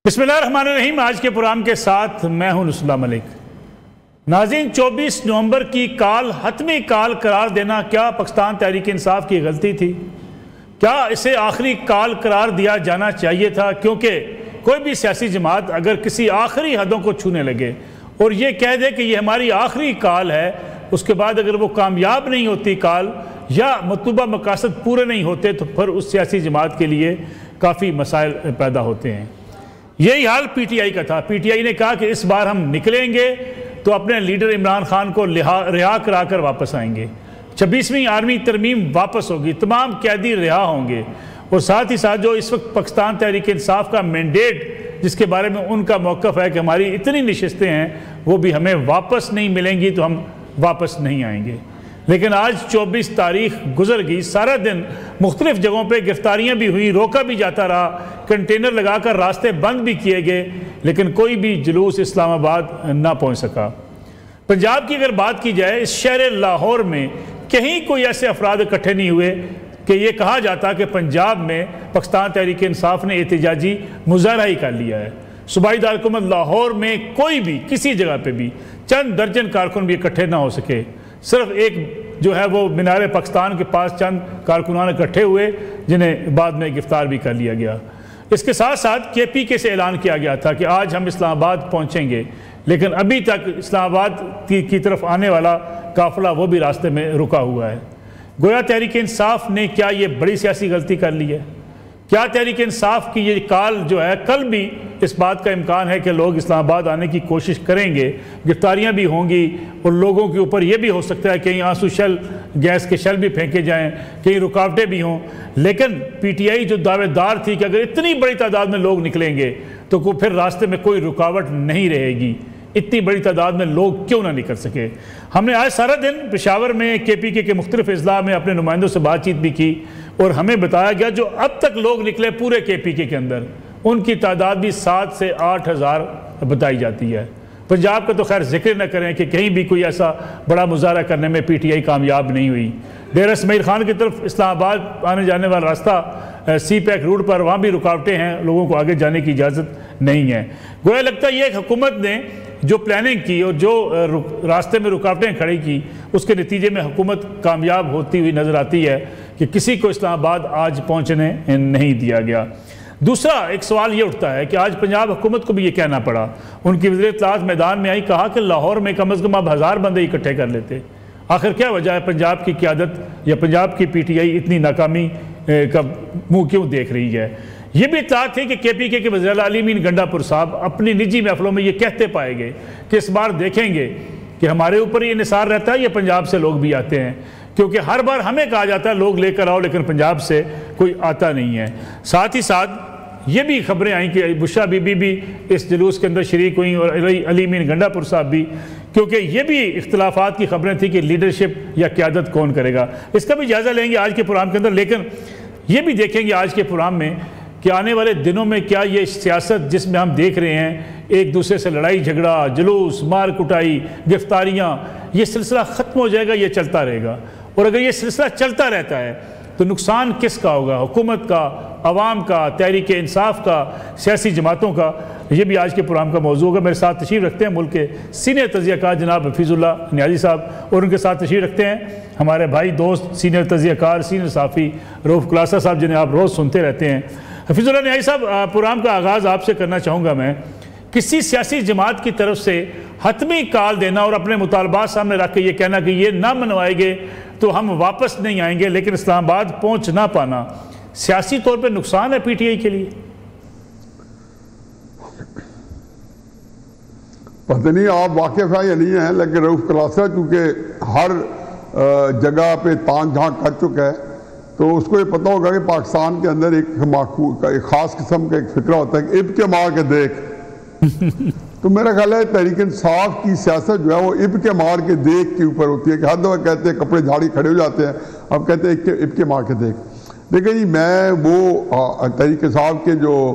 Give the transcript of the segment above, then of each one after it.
بسم اللہ الرحمن الرحیم۔ آج کے پروگرام کے ساتھ میں ہوں نصر اللہ ملک۔ ناظرین، 24 نومبر کی کال حتمی کال قرار دینا کیا پاکستان تحریک انصاف کی غلطی تھی؟ کیا اسے آخری کال قرار دیا جانا چاہیے تھا؟ کیونکہ کوئی بھی سیاسی جماعت اگر کسی آخری حدوں کو چھونے لگے اور یہ کہہ دے کہ یہ ہماری آخری کال ہے، اس کے بعد اگر وہ کامیاب نہیں ہوتی کال یا مطلوبہ مقاصد پورے نہیں ہوتے تو پھر اس سیاسی جماعت کے لیے کافی مسائل پیدا ہوتے ہیں۔ یہی حال پی ٹی آئی کا تھا۔ پی ٹی آئی نے کہا کہ اس بار ہم نکلیں گے تو اپنے لیڈر عمران خان کو رہا کرا کر واپس آئیں گے، 26ویں آرمی ترمیم واپس ہوگی، تمام قیدی رہا ہوں گے، اور ساتھ ہی ساتھ جو اس وقت پاکستان تحریک انصاف کا مینڈیٹ جس کے بارے میں ان کا موقف ہے کہ ہماری اتنی نشستیں ہیں وہ بھی ہمیں واپس نہیں ملیں گی تو ہم واپس نہیں آئیں گے۔ لیکن آج 24 تاریخ گزر گئی، سارا دن مختلف جگہوں پہ گرفتاریاں بھی ہوئی، روکا بھی جاتا رہا، کنٹینر لگا کر راستے بند بھی کیے گئے، لیکن کوئی بھی جلوس اسلام آباد نہ پہنچ سکا۔ پنجاب کی اگر بات کی جائے، اس شہر لاہور میں کہیں کوئی ایسے افراد اکٹھے نہیں ہوئے کہ یہ کہا جاتا کہ پنجاب میں پاکستان تحریک انصاف نے احتجاجی مظاہرہ ہی کر لیا ہے۔ صوبائی دارالحکومت لاہور میں کوئی بھی کسی جگہ پہ بھی چند درجن کارکن بھی اکٹھے نہ ہو سکے، صرف ایک جو ہے وہ مینار پاکستان کے پاس چند کارکنان اکٹھے ہوئے جنہیں بعد میں گرفتار بھی کر لیا گیا۔ اس کے ساتھ ساتھ کے پی کے سے اعلان کیا گیا تھا کہ آج ہم اسلام آباد پہنچیں گے، لیکن ابھی تک اسلام آباد کی طرف آنے والا قافلہ وہ بھی راستے میں رکا ہوا ہے۔ گویا تحریک انصاف نے کیا یہ بڑی سیاسی غلطی کر لی ہے؟ کیا تحریک انصاف کی یہ کال جو ہے کل بھی اس بات کا امکان ہے کہ لوگ اسلام آباد آنے کی کوشش کریں گے، گرفتاریاں بھی ہوں گی، اور لوگوں کے اوپر یہ بھی ہو سکتا ہے کہیں آنسو شل گیس کے شل بھی پھینکے جائیں، کہیں رکاوٹیں بھی ہوں؟ لیکن پی ٹی آئی جو دعوے دار تھی کہ اگر اتنی بڑی تعداد میں لوگ نکلیں گے تو پھر راستے میں کوئی رکاوٹ نہیں رہے گی، اتنی بڑی تعداد میں لوگ کیوں نہ نکل سکے؟ ہم نے آج سارا دن پشاور میں کے پی کے مختلف اضلاع میں اپنے نمائندوں سے بات چیت بھی کی، اور ہمیں بتایا گیا جو اب تک لوگ نکلے پورے کے پی کے اندر ان کی تعداد بھی 7 سے 8 ہزار بتائی جاتی ہے۔ پنجاب کا تو خیر ذکر نہ کریں کہ کہیں بھی کوئی ایسا بڑا مظاہرہ کرنے میں پی ٹی آئی کامیاب نہیں ہوئی۔ ڈیرہ اسماعیل خان کی طرف اسلام آباد آنے جانے والا راستہ سی پیک روڈ پر وہاں بھی رکاوٹیں ہیں، لوگوں کو آگے جانے کی اجازت نہیں ہے۔ گویا لگتا ہے یہ ایک حکومت نے جو پلاننگ کی اور جو راستے میں رکاوٹیں کھڑی کی، اس کے نتیجے میں حکومت کامیاب ہوتی ہوئی نظر آتی ہے کہ کسی کو اسلام آباد آج پہنچنے نہیں دیا گیا۔ دوسرا ایک سوال یہ اٹھتا ہے کہ آج پنجاب حکومت کو بھی یہ کہنا پڑا، ان کی وزیر اطلاعات میدان میں آئی، کہا کہ لاہور میں کم از کم اب 1000 بندے اکٹھے کر لیتے۔ آخر کیا وجہ ہے پنجاب کی قیادت یا پنجاب کی پی ٹی آئی اتنی ناکامی کا منہ کیوں دیکھ رہی ہے؟ یہ بھی اطلاع تھی کہ کے پی کے وزیر اعلیٰ علی امین گنڈاپور صاحب اپنی نجی محفلوں میں یہ کہتے پائے گئے کہ اس بار دیکھیں گے کہ ہمارے اوپر یہ انحصار رہتا ہے یا پنجاب سے لوگ بھی آتے ہیں، کیونکہ ہر بار ہمیں کہا جاتا ہے لوگ لے کر آؤ، لیکن پنجاب سے کوئی آتا نہیں ہے۔ ساتھ ہی ساتھ یہ بھی خبریں آئیں کہ بشرا بی بی بھی اس جلوس کے اندر شریک ہوئیں اور علی امین گنڈاپور صاحب بھی، کیونکہ یہ بھی اختلافات کی خبریں تھیں کہ لیڈرشپ یا قیادت کون کرے گا۔ اس کا بھی جائزہ لیں گے آج کے پروگرام کے اندر، لیکن یہ بھی دیکھیں گے آج کے پروگرام میں کہ آنے والے دنوں میں کیا یہ سیاست جس میں ہم دیکھ رہے ہیں ایک دوسرے سے لڑائی جھگڑا، جلوس، مار کٹائی، گرفتاریاں، یہ سلسلہ ختم ہو جائے گا، یہ چلتا رہے گا؟ اور اگر یہ سلسلہ چلتا رہتا ہے تو نقصان کس کا ہوگا؟ حکومت کا، عوام کا، تحریک انصاف کا، سیاسی جماعتوں کا؟ یہ بھی آج کے پروگرام کا موضوع ہوگا۔ میرے ساتھ تشریف رکھتے ہیں ملک کے سینئر تجزیہ کار جناب حفیظ اللہ نیازی صاحب، اور ان کے ساتھ تشریف رکھتے ہیں ہمارے بھائی دوست سینئر تجزیہ کار، سینئر صحافی رؤف کلاسہ صاحب، جنہیں آپ روز سنتے رہتے ہیں۔ حفیظ اللہ نیازی صاحب، پروگرام کا آغاز آپ سے کرنا چاہوں گا میں، کسی سیاسی جماعت کی طرف سے حتمی کال دینا اور اپنے مطالبات سامنے رکھ کے یہ کہنا کہ یہ نہ منوائے گے تو ہم واپس نہیں آئیں گے، لیکن اسلام آباد پہنچ نہ پانا سیاسی طور پہ نقصان ہے پی ٹی آئی کے لیے؟ پتہ نہیں آپ واقف ہیں یا نہیں ہیں، لیکن رؤف کلاسہ چونکہ ہر جگہ پہ تان جھانک کر چکا ہے تو اس کو یہ پتہ ہوگا کہ پاکستان کے اندر ایک خاص قسم کا ایک فکرہ ہوتا ہے کہ اب کے مار کے دیکھ۔ تو میرا خیال ہے تحریک انصاف کی سیاست جو ہے وہ اب کے مار کے دیکھ کے اوپر ہوتی ہے کہ ہر دفعہ کہتے ہیں کپڑے جھاڑی کھڑے ہو جاتے ہیں، اب کہتے ہیں اب کے مار کے دیکھ۔ دیکھیں جی، میں وہ تحریک انصاف کے جو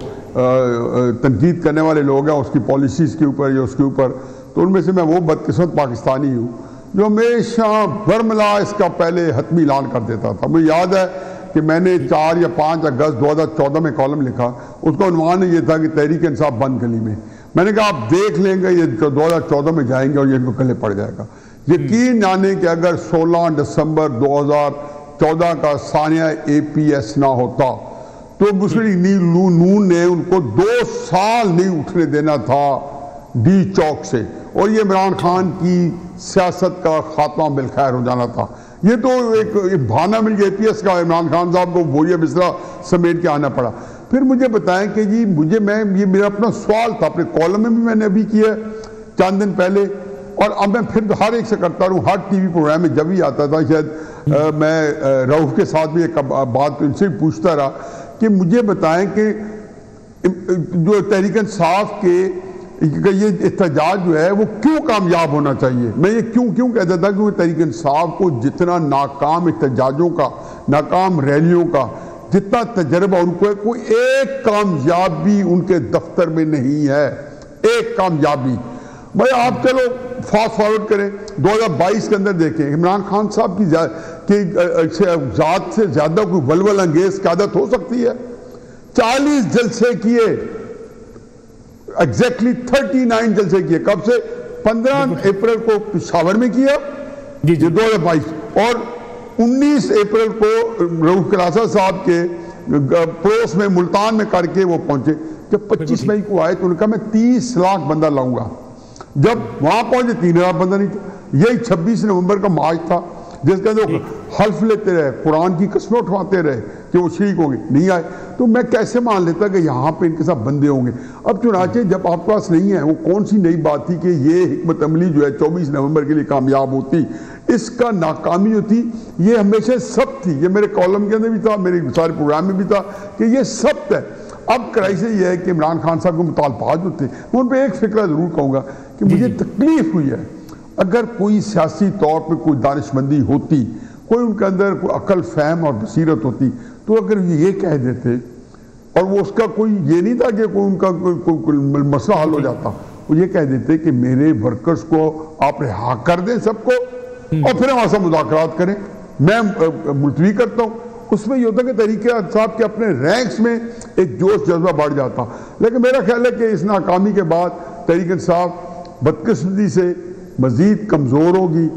تنقید کرنے والے لوگ ہیں اس کی پالیسیز کے اوپر یا اس کے اوپر، تو ان میں سے میں وہ بدقسمت پاکستانی ہوں جو ہمیشہ برملا اس کا پہلے حتمی اعلان کر دیتا تھا۔ مجھے یاد ہے کہ میں نے 4 یا 5 اگست 2014 میں کالم لکھا، اس کا عنوان یہ تھا کہ تحریک انصاف بند گلی میں. میں نے کہا آپ دیکھ لیں گے یہ 2014 میں جائیں گے اور یہ ان کو گلے پڑ جائے گا. یقین جانے کہ اگر 16 دسمبر 2014 کا ثانیہ APS نہ ہوتا تو مسلم نون نے ان کو 2 سال نہیں اٹھنے دینا تھا ڈی چوک سے، اور یہ عمران خان کی سیاست کا خاتمہ بالخیر ہو جانا تھا. یہ تو ایک بہانہ مل گیا APS کا، عمران خان صاحب کو بوریا بسرا سمیٹ کے آنا پڑا. پھر مجھے بتائیں کہ جی یہ میرا اپنا سوال تھا، اپنے کالم میں بھی میں نے ابھی کیا چند دن پہلے، اور اب میں پھر ہر ایک سے کرتا رہوں. ہر ٹی وی پروگرام میں جب بھی آتا تھا، شاید میں رؤف کے ساتھ بھی ایک بات ان سے پوچھتا رہا کہ مجھے بتائیں کہ جو تحریک انصاف کے یہ احتجاج جو ہے وہ کیوں کامیاب ہونا چاہیے. میں یہ کیوں کہتا تھا کہ تحریک انصاف کو جتنا ناکام احتجاجوں کا، ناکام ریلیوں کا جتنا تجربہ ان کو ہے، کوئی ایک کامیابی ان کے دفتر میں نہیں ہے، ایک کامیابی. بھائی آپ چلو فاسٹ فارورڈ کریں 2022 کے اندر دیکھیں، عمران خان صاحب کی ذات سے زیادہ کوئی ولول انگیز قیادت ہو سکتی ہے؟ 40 جلسے کیے، ایگزیکٹلی 39 جلسے کیے. کب سے؟ 15 اپریل کو پشاور میں کیا جی 2022، اور 19 اپریل کو رؤف کلاسا صاحب کے پڑوس میں ملتان میں کر کے وہ پہنچے. جب 25 مئی کو آئے تو انہوں نے کہا میں 30 لاکھ بندہ لاؤں گا. جب وہاں پہنچے 3 لاکھ بندہ نہیں تھا. یہی 26 نومبر کا مارچ تھا جس کے اندر حلف لیتے رہے، قرآن کی قسمیں اٹھواتے رہے کہ وہ شریک ہوں گے، نہیں آئے. تو میں کیسے مان لیتا کہ یہاں پہ ان کے ساتھ بندے ہوں گے؟ اب چنانچہ جب آپ کے پاس نہیں ہے، وہ کون سی نئی بات تھی کہ یہ حکمت عملی جو ہے 24 نومبر کے لیے کامیاب ہوتی، اس کا ناکامی ہوتی. یہ ہمیشہ سب تھی، یہ میرے کالم کے اندر بھی تھا، میرے سارے پروگرام میں بھی تھا کہ یہ سب ہے. اب کرائسس یہ ہے کہ عمران خان صاحب کے مطالبات جو تھے، میں ان پہ ایک فکرہ ضرور کہوں گا کہ مجھے تکلیف ہوئی ہے. اگر کوئی سیاسی طور پہ کوئی دانش مندی ہوتی، کوئی ان کے اندر کوئی عقل فہم اور بصیرت ہوتی، تو اگر یہ کہہ دیتے، اور وہ اس کا کوئی یہ نہیں تھا کہ کوئی ان کا کوئی مسئلہ حل ہو جاتا، وہ یہ کہہ دیتے کہ میرے ورکرز کو آپ رہا کر دیں سب کو، اور پھر ہمارے ساتھ مذاکرات کریں، میں ملتوی کرتا ہوں. اس میں یہ ہوتا کہ تحریک انصاف کے اپنے رینکس میں ایک جوش جذبہ بڑھ جاتا. لیکن میرا خیال ہے کہ اس ناکامی کے بعد تحریک انصاف بدقسمتی سے مزید کمزور ہوگی،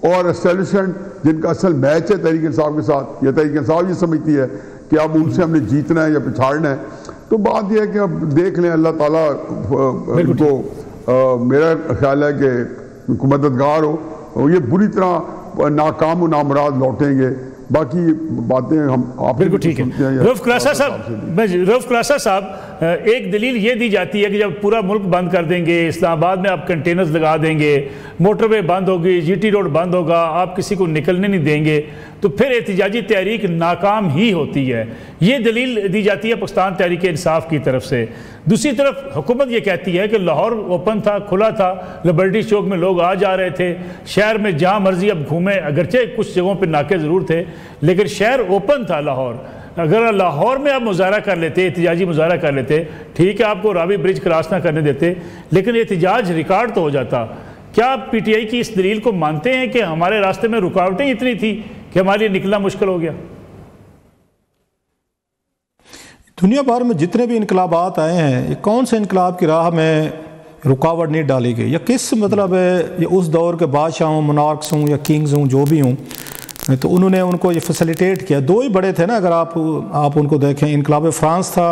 اور اسٹیبلشمنٹ جن کا اصل میچ ہے تحریک انصاف کے ساتھ، یا تحریک انصاف یہ سمجھتی ہے کہ اب ان سے ہم نے جیتنا ہے یا پچھاڑنا ہے. تو بات یہ ہے کہ اب دیکھ لیں، اللہ تعالیٰ ان کو میرا خیال ہے کہ مددگار ہو، یہ بری طرح ناکام و نامراد لوٹیں گے. باقی باتیں ہم آپ بالکل ٹھیک ہے. رؤف کلاسا صاحب، ایک دلیل یہ دی جاتی ہے کہ جب پورا ملک بند کر دیں گے، اسلام آباد میں آپ کنٹینرز لگا دیں گے، موٹر وے بند ہوگی، GT روڈ بند ہوگا، آپ کسی کو نکلنے نہیں دیں گے، تو پھر احتجاجی تحریک ناکام ہی ہوتی ہے. یہ دلیل دی جاتی ہے پاکستان تحریک انصاف کی طرف سے. دوسری طرف حکومت یہ کہتی ہے کہ لاہور اوپن تھا، کھلا تھا، لبرٹی چوک میں لوگ آ جا رہے تھے، شہر میں جہاں مرضی اب گھومیں، اگرچہ کچھ جگہوں پہ ناکے ضرور تھے لیکن شہر اوپن تھا لاہور. اگر لاہور میں آپ مظاہرہ کر لیتے، احتجاجی مظاہرہ کر لیتے، ٹھیک ہے آپ کو راوی برج کراس نہ کرنے دیتے، لیکن احتجاج ریکارڈ تو ہو جاتا. کیا آپ PTI کی اس دلیل کو مانتے ہیں کہ ہمارے راستے میں رکاوٹیں اتنی تھی کہ ہمارے لیے نکلنا مشکل ہو گیا؟ دنیا بھر میں جتنے بھی انقلابات آئے ہیں، یہ کون سے انقلاب کی راہ میں رکاوٹ نہیں ڈالی گئی، یا کس مطلب ہے یہ اس دور کے بادشاہ ہوں، منارکس ہوں یا کنگز ہوں، جو بھی ہوں، تو انہوں نے ان کو یہ فیسیلیٹیٹ کیا. 2 ہی بڑے تھے نا، اگر آپ ان کو دیکھیں، انقلاب فرانس تھا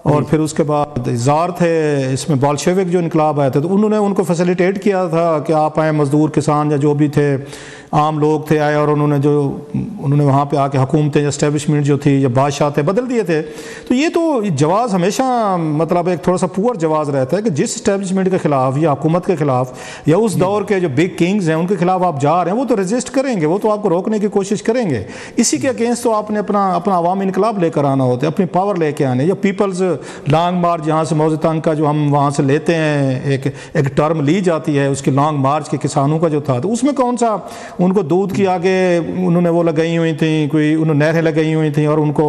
اور پھر اس کے بعد زار تھے، اس میں بالشوک جو انقلاب آئے تھے، تو انہوں نے ان کو فیسیلیٹیٹ کیا تھا کہ آپ آئیں، مزدور کسان یا جو بھی تھے، عام لوگ تھے آئے، اور انہوں نے وہاں پہ آ کے حکومتیں یا اسٹیبلشمنٹ جو تھی یا بادشاہ تھے بدل دیے تھے. تو یہ تو جواز ہمیشہ مطلب ایک تھوڑا سا پور جواز رہتا ہے کہ جس اسٹیبلشمنٹ کے خلاف یا حکومت کے خلاف یا اس دور کے جو بگ کنگز ہیں ان کے خلاف آپ جا رہے ہیں، وہ تو ریزسٹ کریں گے، وہ تو آپ کو روکنے کی کوشش کریں گے. اسی کے اگینسٹ تو آپ نے اپنا عوامی انقلاب لے کر آنا ہوتا ہے، اپنی پاور لے کے آنے، یا پیپلز لانگ مارچ جہاں سے موزے تنگ کا جو ہم وہاں سے لیتے ہیں ایک ٹرم لی جاتی ہے اس کی لانگ مارچ کے کسانوں کا جو تھا، تو اس میں کون سا ان کو دودھ کی آگے انہوں نے وہ لگائی ہوئی تھیں، کوئی انہوں نے نہریں لگائی ہوئی تھیں اور ان کو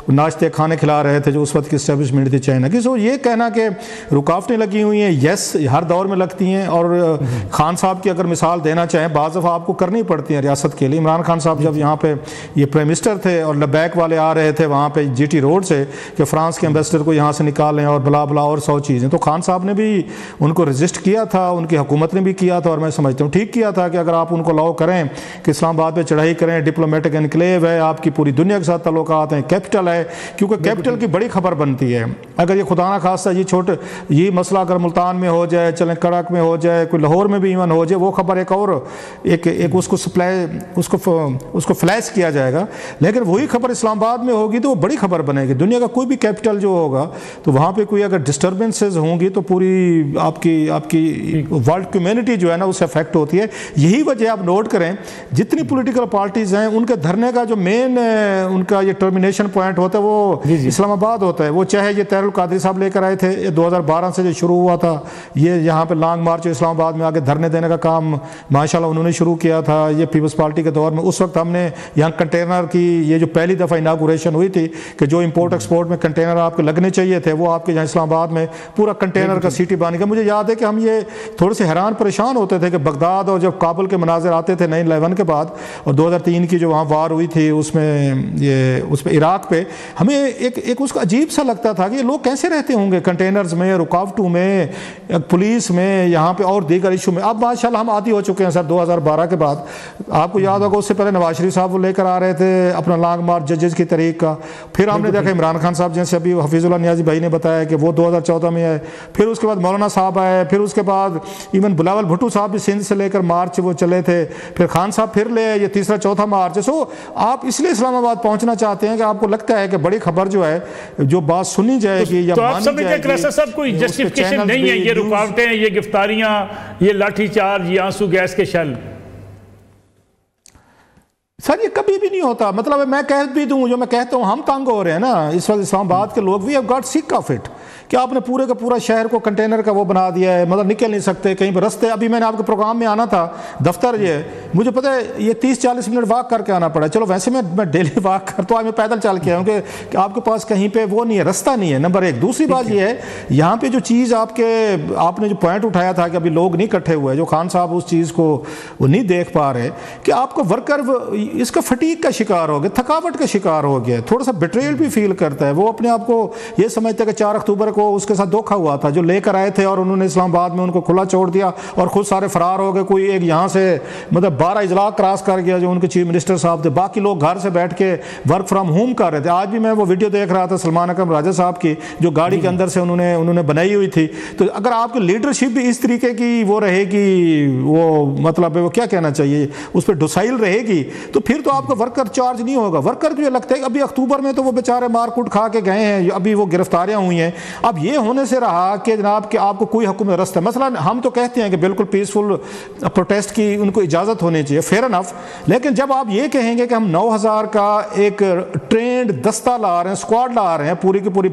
ناشتے کھانے کھلا رہے تھے جو اس وقت کی اسٹیبلشمنٹ تھی چائنا کی. سو یہ کہنا کہ رکاوٹیں لگی ہوئی ہیں، یس ہر دور میں لگتی ہیں. اور خان صاحب کی اگر مثال دینا چاہیں بعض دفعہ آپ کو کرنی پڑتی ہیں ریاست کے لیے. عمران خان صاحب جب یہاں پہ یہ پرائم منسٹر تھے اور لبیک والے آ رہے تھے وہاں پہ جی ٹی روڈ سے کہ فرانس کے ایمبیسڈر کو یہاں سے نکالیں اور بلا بلا اور 100 چیزیں، تو خان صاحب نے بھی ان کو رجسٹ کیا تھا، ان کی حکومت نے بھی کیا تھا، اور میں سمجھتا ہوں ٹھیک کیا تھا کہ اگر آپ ان کو لاؤ کریں کہ اسلام آباد پہ چڑھائی کریں، ڈپلومیٹک انکلیو ہے، آپ کی پوری دنیا کے ساتھ تعلقات ہیں، کیپٹل ہے، کیونکہ کیپٹل کی بڑی خبر بنتی ہے. اگر یہ خدا نہ خواستہ یہ مسئلہ اگر ملتان میں ہو جائے، چلیں کڑک میں ہو جائے، کوئی لاہور میں بھی ایون ہو جائے، وہ خبر ایک اور ایک اس کو فلیش کیا جائے گا. لیکن وہی خبر اسلام آباد میں ہوگی تو وہ بڑی خبر بنے گی. دنیا کا کوئی بھی کیپٹل جو ہوگا تو وہاں پہ کوئی اگر ڈسٹربنسز ہوں گی تو پوری آپ کی ورلڈ کمیونٹی جو ہے نا اس سے افیکٹ ہوتی ہے. یہی وجہ آپ نوٹ کریں جتنی پولیٹیکل پارٹیز ہیں ان کے دھرنے کا جو مین ان کا یہ ٹرمینیشن پوائنٹ ہوتا ہے وہ اسلام آباد ہوتا ہے. وہ چاہے یہ طاہر القادری صاحب لے کر آئے تھے 2012 سے جو شروع ہوا تھا یہ یہاں پہ لانگ مارچ اسلام آباد میں آگے دھرنے دینے کا کام ماشاءاللہ انہوں نے شروع کیا تھا. یہ پیپلز پارٹی کے دور میں اس وقت ہم نے یہاں کنٹینر کی یہ جو پہلی دفعہ اناگوریشن ہوئی تھی کہ جو امپورٹ ایکسپورٹ میں کنٹینر آپ کو لگنے چاہیے تھے وہ آپ کے یہاں اسلام آباد میں پورا کنٹینر کا سٹی بن گیا. مجھے یاد ہے کہ ہم یہ تھوڑے سے حیران پریشان ہوتے تھے کہ بغداد اور جب کابل کے مناظر آتے تھے 9/11 کے بعد اور 2003 کی جو وہاں وار ہوئی تھی اس پہ عراق پہ ہمیں ایک اس کا عجیب سا لگتا تھا کہ یہ لوگ کیسے رہتے ہوں گے کنٹینرز میں، رکاوٹوں میں، پولیس میں، یہاں پہ اور دیگر ایشو میں. اب ماشاءاللہ ہم عادی ہو چکے ہیں سر 2012 کے بعد. آپ کو یاد ہوگا اس سے پہلے نواز شریف صاحب وہ لے کر آ رہے تھے اپنا لانگ مارچ ججز کی تحریک کا. پھر ہم نے دیکھا عمران خان صاحب جیسے ابھی حفیظ اللہ نیازی بھائی نے بتایا کہ وہ 2014 میں آئے. پھر اس کے بعد مولانا صاحب آئے. پھر اس کے بعد ایون بلاول بھٹو صاحب بھی سندھ سے لے کر مارچ وہ چلے تھے. پھر خان صاحب پھر لے یہ تیسرا چوتھا مارچ ہے. سو آپ اس لیے اسلام آباد پہنچنا چاہتے ہیں کہ آپ کو لگتا ہے کہ بڑی خبر جو ہے جو بات سنی جائے گی یا مانی جائے گی. صاحب کوئی جسٹیفیکیشن نہیں ہے یہ رکاوٹیں، یہ گرفتاریاں، یہ لاٹھی چارج، یہ آنسو گیس کے شل؟ سر یہ کبھی بھی نہیں ہوتا. مطلب میں کہہ بھی دوں جو میں کہتا ہوں ہم تنگ ہو رہے ہیں نا اس وقت اسلام آباد کے لوگ. وی ہیو گاٹ سک آف اٹ کہ آپ نے پورے کا پورا شہر کو کنٹینر کا وہ بنا دیا ہے، مطلب نکل نہیں سکتے کہیں پہ رستے. ابھی میں نے آپ کے پروگرام میں آنا تھا دفتر مجھے پتہ ہے یہ 30-40 منٹ واک کر کے آنا پڑا. چلو ویسے میں ڈیلی واک کرتا ہوں، میں پیدل چل کے آؤں کہ آپ کے پاس کہیں پہ وہ نہیں ہے، رستہ نہیں ہے نمبر 1. دوسری بات یہ ہے یہاں پہ جو چیز آپ نے جو پوائنٹ اٹھایا تھا کہ ابھی لوگ نہیں اکٹھے ہوئے، جو خان صاحب اس چیز کو وہ نہیں دیکھ پا رہے کہ آپ کو ورکر اس کا فٹیگ کا شکار ہو گیا، تھکاوٹ کا شکار ہو گیا، تھوڑا سا بیٹریل بھی فیل کرتا ہے. وہ اپنے آپ کو یہ سمجھتا ہے کہ 4 اکتوبر کو اس کے ساتھ دھوکا ہوا تھا جو لے کر آئے تھے اور انہوں نے اسلام آباد میں ان کو کھلا چھوڑ دیا اور خود سارے فرار ہو گئے. کوئی ایک یہاں سے مطلب 12 اضلاع کراس کر گیا جو ان کے چیف منسٹر صاحب تھے. باقی لوگ گھر سے بیٹھ کے ورک فرام ہوم کر رہے تھے. آج بھی میں وہ ویڈیو دیکھ رہا تھا سلمان اکرم راجہ صاحب کی جو گاڑی کے اندر سے انہوں نے بنائی ہوئی تھی. تو اگر آپ کی لیڈرشپ بھی اس طریقے کی وہ رہے گی، وہ مطلب وہ کیا کہنا چاہیے اس پہ ڈوسائل رہے گی تو پھر تو آپ کا ورکر چارج نہیں ہوگا. ورکر کو یہ لگتا ہے ابھی اکتوبر میں تو وہ بیچارے مار کوٹ کھا کے گئے ہیں، ابھی وہ گرفتاریاں ہوئی ہیں. اب یہ ہونے سے رہا کہ جناب کہ آپ کو کوئی حکم رستہ، مثلا ہم تو کہتے ہیں کہ بالکل پیسفل پروٹیسٹ کی ان کو اجازت ہونی چاہیے، فیئر انف. لیکن جب آپ یہ کہیں گے کہ ہم 9000 کا ایک ٹرینڈ دستہ لا رہے ہیں، اسکواڈ لا رہے ہیں، پوری کی پوری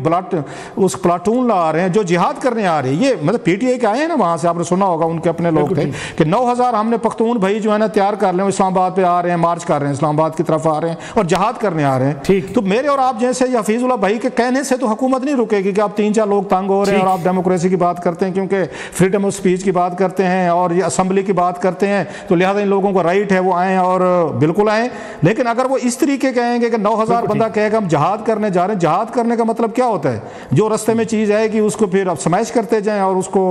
اس پلاٹون لا رہے ہیں جو جہاد کرنے آ رہے ہیں، یہ مطلب پی ٹی آئی کے آئے ہیں نا وہاں سے، آپ نے سنا ہوگا ان کے اپنے لوگ تھے کہ 9000 ہم نے پختون بھائی جو ہے نا تیار کر لیں، اسلام آباد پہ آ رہے ہیں، مارچ کر رہے ہیں، اسلام آباد کی طرف آ رہے ہیں اور جہاد کرنے آ رہے ہیں. تو میرے اور آپ جیسے حفیظ اللہ بھائی کے کہنے سے تو حکومت نہیں رکے گی کہ آپ 3-4 لوگ تنگ ہو رہے ہیں اور آپ ڈیموکریسی کی بات کرتے ہیں کیونکہ فریڈم آف اسپیچ کی بات کرتے ہیں اور یہ اسمبلی کی بات کرتے ہیں تو لہٰذا ان لوگوں کو رائٹ ہے وہ آئیں اور بالکل آئیں. لیکن اگر وہ اس طریقے کہیں گے کہ 9000 بندہ کہے کہ ہم جہاد کرنے جا رہے ہیں، جہاد کرنے کا مطلب کیا ہوتا ہے؟ جو رستے میں چیز آئے گی اس کو پھر آپ سمائش کرتے جائیں اور اس کو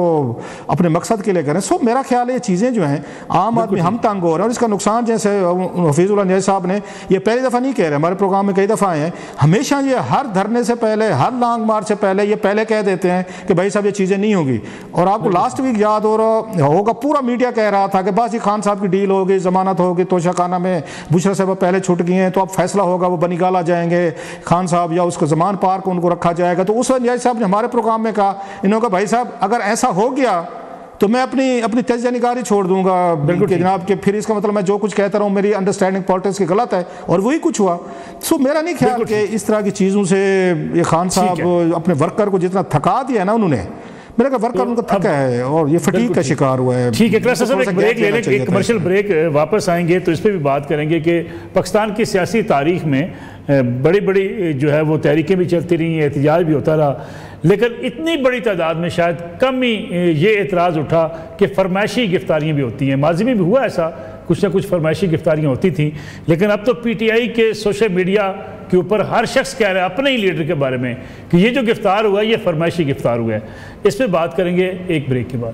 اپنے مقصد کے لیے کریں. سو میرا خیال ہے یہ چیزیں جو ہیں عام آدمی ہم تنگ ہو رہے ہیں اور اس کا نقصان جیسے حفیظ اللہ نیاز صاحب نے یہ پہلی دفعہ نہیں کہہ رہے، ہمارے پروگرام میں کئی دفعہ آئے ہیں، ہمیشہ یہ ہر دھرنے سے پہلے ہر لانگ مارچ سے پہلے یہ پہلے کہہ دیتے ہیں کہ بھائی صاحب یہ چیزیں نہیں ہوگی. اور آپ کو لاسٹ ویک یاد ہو رہا ہوگا پورا میڈیا کہہ رہا تھا کہ بس یہ خان صاحب کی ڈیل ہوگی، ضمانت ہوگی، توشہ خانہ میں بشرا صاحب پہلے چھوٹ گئی ہیں تو اب فیصلہ ہوگا، وہ بنی گالا جائیں گے خان صاحب یا اس کو زمان پارک ان کو رکھا جائے گا. تو اس وقت نیاز صاحب نے ہمارے پروگرام میں کہا، انہوں نے کہا بھائی صاحب اگر ایسا ہو گیا تو میں اپنی تجزیہ نگاری چھوڑ دوں گا کہ جناب کہ پھر اس کا مطلب میں جو کچھ کہتا رہا ہوں میری انڈرسٹینڈنگ پالیٹکس کی غلط ہے، اور وہی کچھ ہوا. سو میرا نہیں خیال کہ اس طرح کی چیزوں سے یہ خان صاحب اپنے ورکر کو جتنا تھکا دیا ہے نا انہوں نے، میرا کہ ورکر ان کو تھکا ہے اور یہ فٹیگ کا شکار ہوا ہے. ٹھیک ہے کلاس صاحب، ایک بریک لے لیں، ایک کمرشل بریک، واپس آئیں گے تو اس پہ بھی بات کریں گے کہ پاکستان کی سیاسی تاریخ میں بڑی بڑی جو ہے وہ تحریکیں بھی چلتی رہی ہیں، احتجاج بھی ہوتا رہا، لیکن اتنی بڑی تعداد میں شاید کم ہی یہ اعتراض اٹھا کہ فرمائشی گرفتاریاں بھی ہوتی ہیں. ماضی میں بھی ہوا ایسا، کچھ نہ کچھ فرمائشی گرفتاریاں ہوتی تھیں، لیکن اب تو پی ٹی آئی کے سوشل میڈیا کے اوپر ہر شخص کہہ رہا ہے اپنے ہی لیڈر کے بارے میں کہ یہ جو گرفتار ہوا ہے یہ فرمائشی گرفتار ہوا ہے. اس پہ بات کریں گے ایک بریک کے بعد.